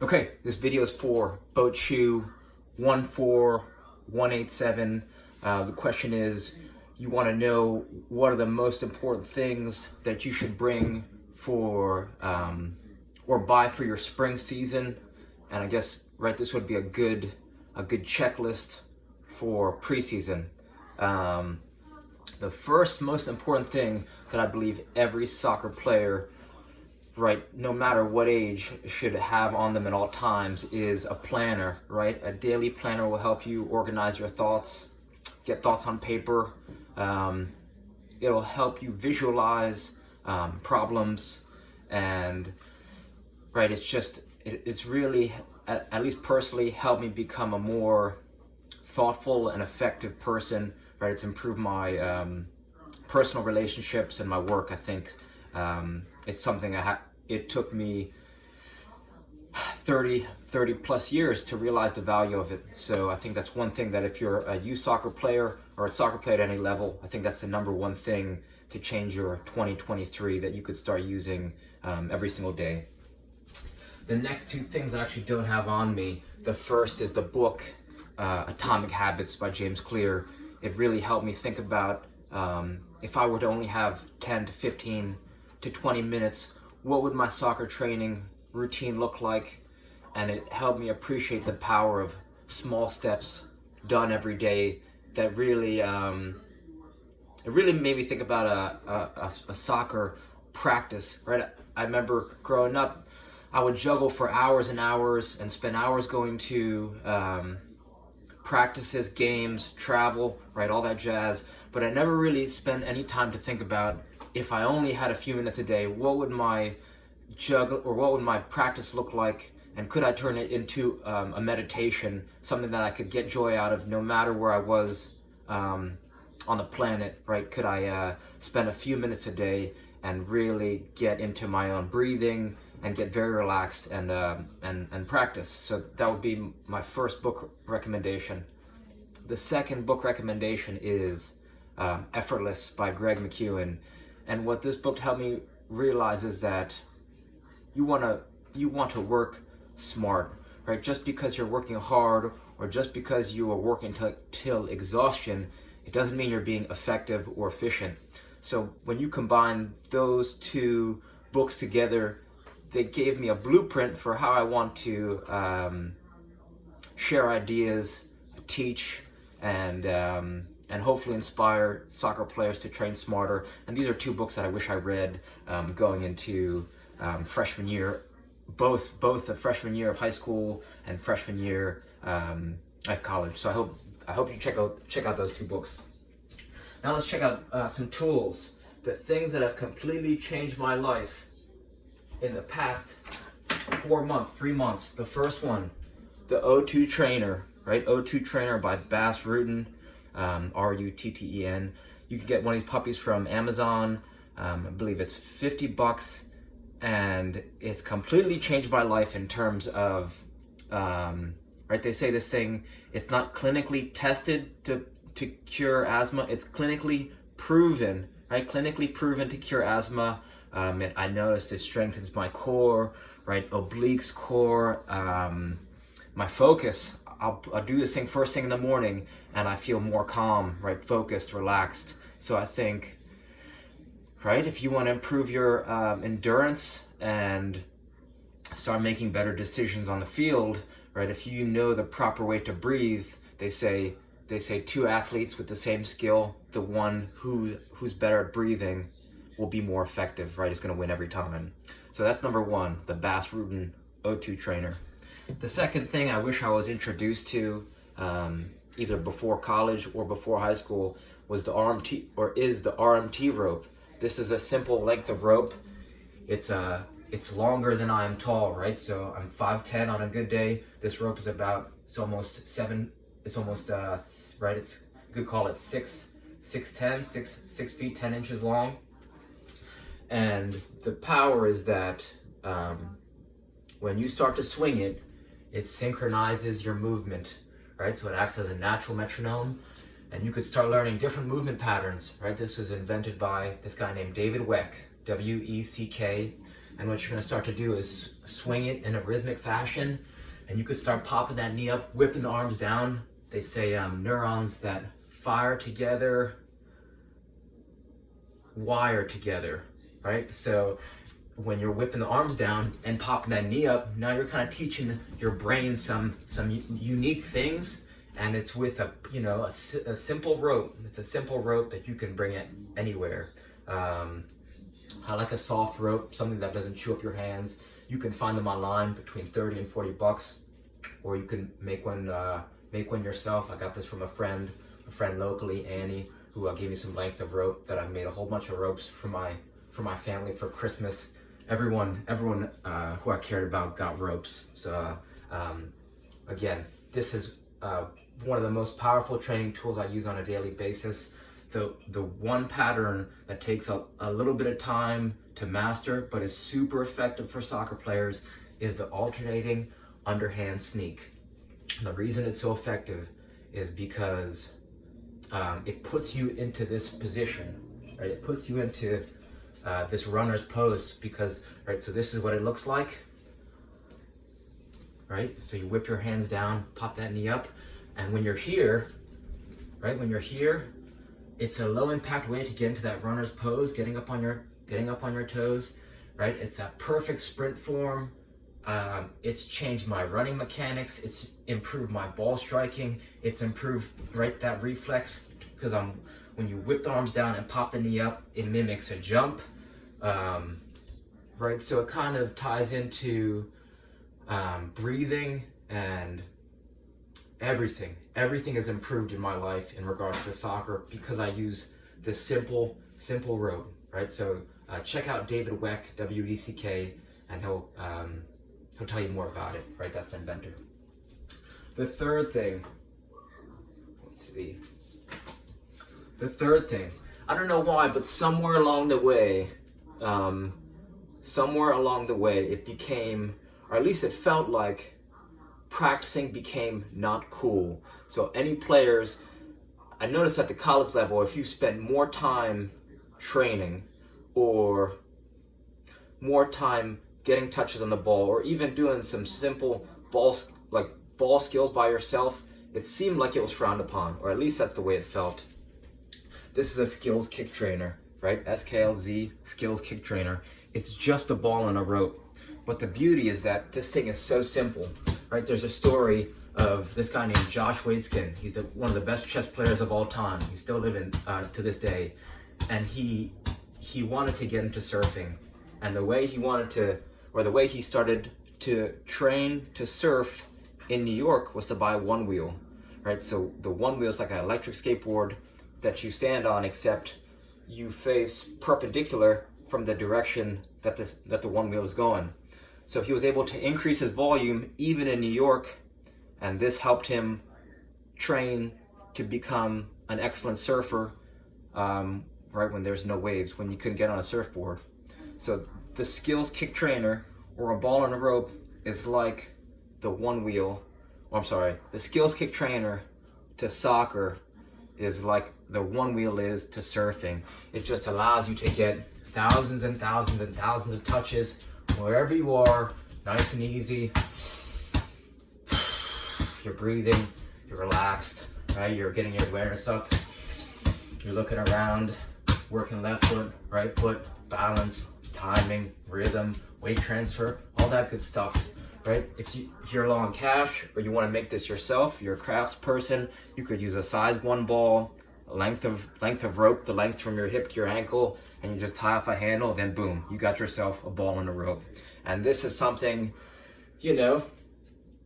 Okay, this video is for boat shoe 14187. The question is, you want to know what are the most important things that you should bring for or buy for your spring season, and I guess this would be a good checklist for preseason. The first most important thing that I believe every soccer player, no matter what age, should have on them at all times is a planner, right? A daily planner will help you organize your thoughts, get thoughts on paper. It'll help you visualize problems, and it's really, at least personally, helped me become a more thoughtful and effective person, right? It's improved my personal relationships and my work. I think it's something it took me 30 plus years to realize the value of it. So I think that's one thing that if you're a youth soccer player or a soccer player at any level, I think that's the number one thing to change your 2023 that you could start using every single day. The next two things I actually don't have on me. The first is the book Atomic Habits by James Clear. It really helped me think about if I were to only have 10 to 15 to 20 minutes, what would my soccer training routine look like? And it helped me appreciate the power of small steps done every day. That really, it really made me think about a soccer practice, right? I remember growing up, I would juggle for hours and hours and spend hours going to practices, games, travel, right, all that jazz. But I never really spent any time to think about, if I only had a few minutes a day, what would my what would my practice look like, and could I turn it into a meditation, something that I could get joy out of no matter where I was on the planet, right? Could I spend a few minutes a day and really get into my own breathing and get very relaxed and practice? So that would be my first book recommendation. The second book recommendation is Effortless by Greg McKeown. And what this book helped me realize is that you want to work smart, right? Just because you're working hard or just because you are working till exhaustion, it doesn't mean you're being effective or efficient. So when you combine those two books together, they gave me a blueprint for how I want to share ideas, teach, and hopefully inspire soccer players to train smarter. And these are two books that I wish I read going into freshman year, both the freshman year of high school and freshman year at college. So I hope you check out those two books. Now let's check out some tools, the things that have completely changed my life in the past 3 months. The first one, the O2 Trainer, right? O2 Trainer by Bas Rutten, Rutten. You can get one of these puppies from Amazon. I believe it's $50, and it's completely changed my life in terms of, they say this thing, it's not clinically tested to cure asthma. It's clinically proven, right? Clinically proven to cure asthma. I noticed it strengthens my core, right? Obliques core, my focus. I'll do this thing first thing in the morning, and I feel more calm, right? Focused, relaxed. So I think, right, if you want to improve your endurance and start making better decisions on the field, right? If you know the proper way to breathe, they say two athletes with the same skill, the one who's better at breathing will be more effective, right? It's going to win every time. So that's number one, the Bas Rutten O2 Trainer. The second thing I wish I was introduced to, either before college or before high school, was the RMT rope. This is a simple length of rope. It's longer than I am tall, right? So I'm 5'10" on a good day. This rope is it's almost 6 feet 10 inches long. And the power is that when you start to swing it, it synchronizes your movement, right? So it acts as a natural metronome, and you could start learning different movement patterns, right? This was invented by this guy named David Weck, W-E-C-K. And what you're gonna start to do is swing it in a rhythmic fashion, and you could start popping that knee up, whipping the arms down. They say neurons that fire together wire together, right? So when you're whipping the arms down and popping that knee up, now you're kind of teaching your brain some unique things, and it's with a simple rope. It's a simple rope that you can bring it anywhere. I like a soft rope, something that doesn't chew up your hands. You can find them online between 30 and 40 bucks, or you can make one yourself. I got this from a friend locally, Annie, who gave me some length of rope that I made a whole bunch of ropes for my family for Christmas. Everyone who I cared about got ropes. So again, this is one of the most powerful training tools I use on a daily basis. The one pattern that takes a little bit of time to master, but is super effective for soccer players, is the alternating underhand sneak. And the reason it's so effective is because it puts you into this position, right? It puts you into this runner's pose because, right, so this is what it looks like, right? So you whip your hands down, pop that knee up, and when you're here, right, it's a low impact way to get into that runner's pose, getting up on your toes, right? It's that perfect sprint form. It's changed my running mechanics. It's improved my ball striking. It's improved, right, that reflex, because when you whip the arms down and pop the knee up, it mimics a jump, right? So it kind of ties into breathing, and everything is improved in my life in regards to soccer because I use this simple rope, right? So check out David Weck, W-E-C-K, and he'll tell you more about it, right? That's the inventor. The third thing, I don't know why, but somewhere along the way, it became, or at least it felt like, practicing became not cool. So any players, I noticed at the college level, if you spend more time training or more time getting touches on the ball, or even doing some simple ball skills by yourself, it seemed like it was frowned upon, or at least that's the way it felt. This is a skills kick trainer, right? SKLZ, skills kick trainer. It's just a ball and a rope. But the beauty is that this thing is so simple, right? There's a story of this guy named Josh Waitzkin. He's one of the best chess players of all time. He's still living to this day. And he wanted to get into surfing. And the way he started to train to surf in New York was to buy one wheel, right? So the one wheel is like an electric skateboard that you stand on, except you face perpendicular from the direction that the one wheel is going. So he was able to increase his volume even in New York, and this helped him train to become an excellent surfer, right when there's no waves, when you couldn't get on a surfboard. So the skills kick trainer, or a ball and a rope, is like the skills kick trainer to soccer is like the one wheel is to surfing. It just allows you to get thousands and thousands and thousands of touches wherever you are, nice and easy. You're breathing, you're relaxed, right? You're getting your awareness up. You're looking around, working left foot, right foot, balance, timing, rhythm, weight transfer, all that good stuff, right? If you're low on cash, or you want to make this yourself, you're a crafts person, you could use a size 1 ball, length of rope, the length from your hip to your ankle, and you just tie off a handle, then boom, you got yourself a ball and a rope. And this is something,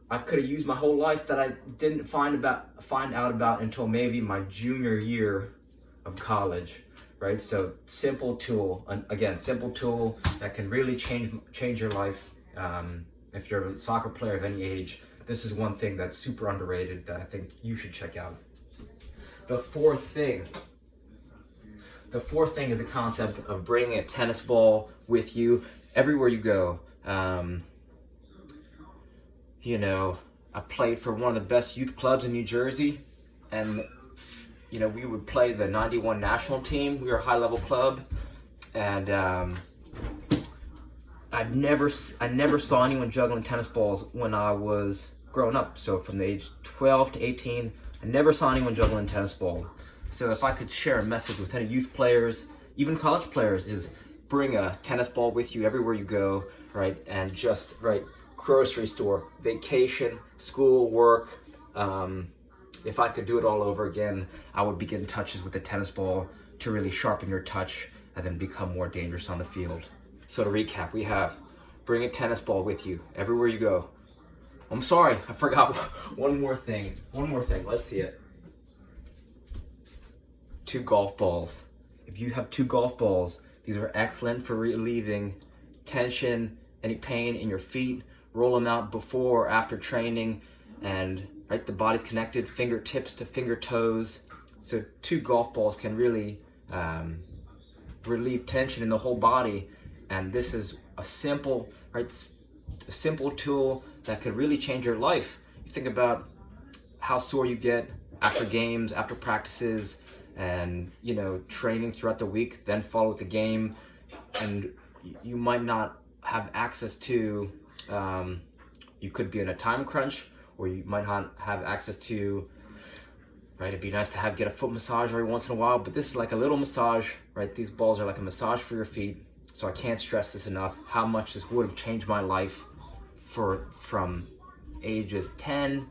I could have used my whole life that I didn't find out about until maybe my junior year of college, right? So simple tool that can really change your life. If you're a soccer player of any age, this is one thing that's super underrated that I think you should check out. The fourth thing is a concept of bringing a tennis ball with you everywhere you go. I played for one of the best youth clubs in New Jersey, and we would play the 91 national team. We were a high-level club, and I never saw anyone juggling tennis balls when I was growing up. So from the age 12 to 18, I never saw anyone juggling a tennis ball. So if I could share a message with any youth players, even college players, is bring a tennis ball with you everywhere you go, right? And just, right, grocery store, vacation, school, work. If I could do it all over again, I would begin touches with the tennis ball to really sharpen your touch and then become more dangerous on the field. So to recap, we have bring a tennis ball with you everywhere you go. I'm sorry, I forgot one more thing. Let's see it. 2 golf balls. If you have 2 golf balls, these are excellent for relieving tension, any pain in your feet. Roll them out before or after training, and right, the body's connected, fingertips to finger toes. So 2 golf balls can really relieve tension in the whole body. And this is a simple, right, a simple tool that could really change your life. You think about how sore you get after games, after practices, and training throughout the week, then follow with the game, and you might not have access to, you could be in a time crunch, or you might not have access to, right, it'd be nice to get a foot massage every once in a while, but this is like a little massage, right? These balls are like a massage for your feet. So I can't stress this enough, how much this would have changed my life from ages 10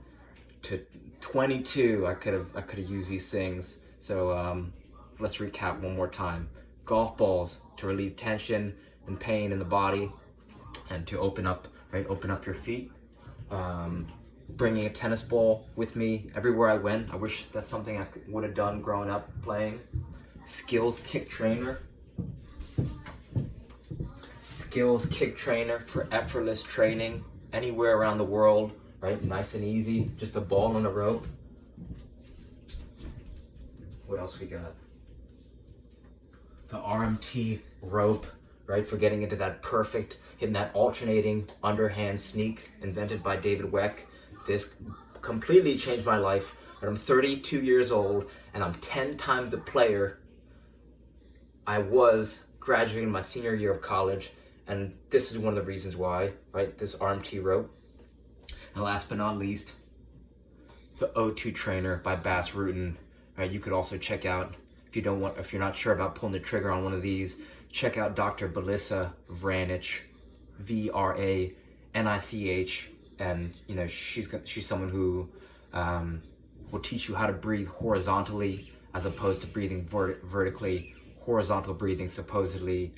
to 22. I could have used these things. So let's recap one more time. Golf balls to relieve tension and pain in the body, and to open up your feet. Bringing a tennis ball with me everywhere I went. I wish that's something I would have done growing up playing. Skills kick trainer for effortless training anywhere around the world, right? Nice and easy, just a ball and a rope. What else we got? The RMT rope, right? For getting into that perfect, hitting that alternating underhand sneak invented by David Weck. This completely changed my life. And I'm 32 years old, and I'm 10 times the player I was graduating my senior year of college. And this is one of the reasons why, right? This RMT rope. And last but not least, the O2 trainer by Bass Rutten. Right, you could also check out, if you're not sure about pulling the trigger on one of these, check out Dr. Belissa Vranich, Vranich, and she's someone who will teach you how to breathe horizontally as opposed to breathing vertically. Horizontal breathing supposedly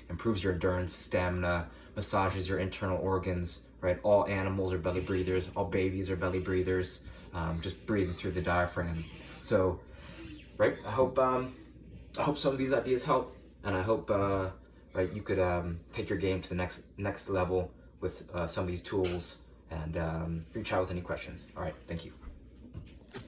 improves your endurance, stamina, massages your internal organs, right? All animals are belly breathers, all babies are belly breathers, just breathing through the diaphragm. So, right, I hope some of these ideas help, and I hope right, you could take your game to the next level with some of these tools, and reach out with any questions. All right, thank you.